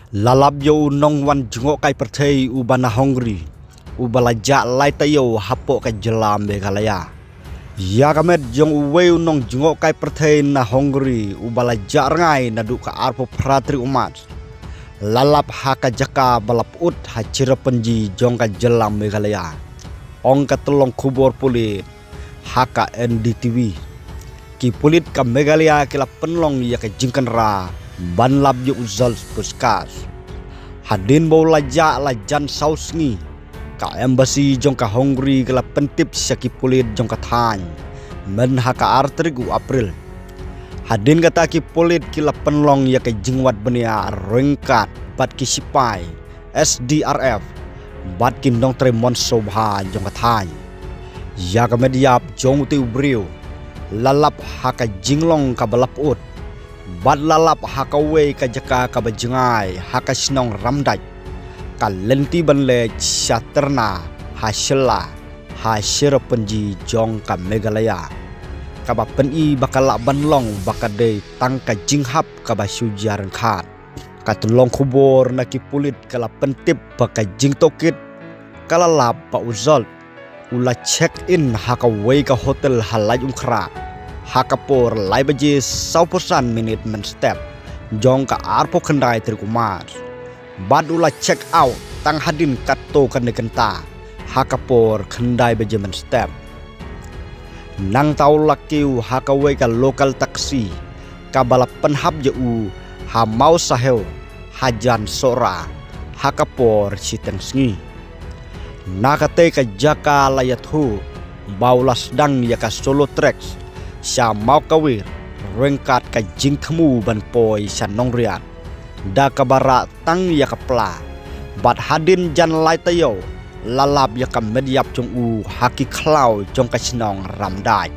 Lalap yo nong wan jengok kai perthei ubana Hongri ubalaja lai tayo hapo ka jelam Meghalaya. Ya kamet jong uweu nong jengok kai perthei na Hongri ubalaja rangai na du ka arpo pratri umat. Lalap haka jaka balap ut hacira penji jong ka jelam Meghalaya. Ong ka telong kubor pulit haka NDTV. Ki pulit ka Meghalaya kila penlong ya ka jingkan ra ban lab yu uzal puskas. Hadin bau laja lajan sausngi ka embassy jong ka Hongri kala pentip syaki pulit jong ka than men haka artrig u April. Hadin kata ki pulit kila penlong ya ka jingwat benia rengkat bat ki sipai SDRF bat ki nong tremon sobha jong ka than ya ka mediap jong tu brio lalap haka jinglong ka balap ut. Bad lalap hakawe ka jaka ka bajengai haka sinong ramdaj ka lenti banle chaterna hasela hasir penji jong ka Meghalaya ka ba peni bakala banlong bakade tang ka jinghap ka ba sujarang khat ka tulong kubor na ki pulit kala pentip baka jing tokit kala lap pa uzol ula check in hakawe ka hotel halaj umkra hakapor lai baje 100% minit men step jong ka arpo kendai terkumar badula check out tang hadin katto kan kenta hakapor kendai baje men step nang tau lakiu hakawe ka lokal taksi ka balap penhap je u ha mau saheu hajan sora hakapor sitensngi nakate ka jaka layathu baulas dang ya ka solo tracks Sya mau kawir rengkat ka jingkemu ban poi san nong riat da kabara tang ya kapla bat hadin jan lai tayo lalap ya ka mediap jong u haki klau jong ka sinong ramdai.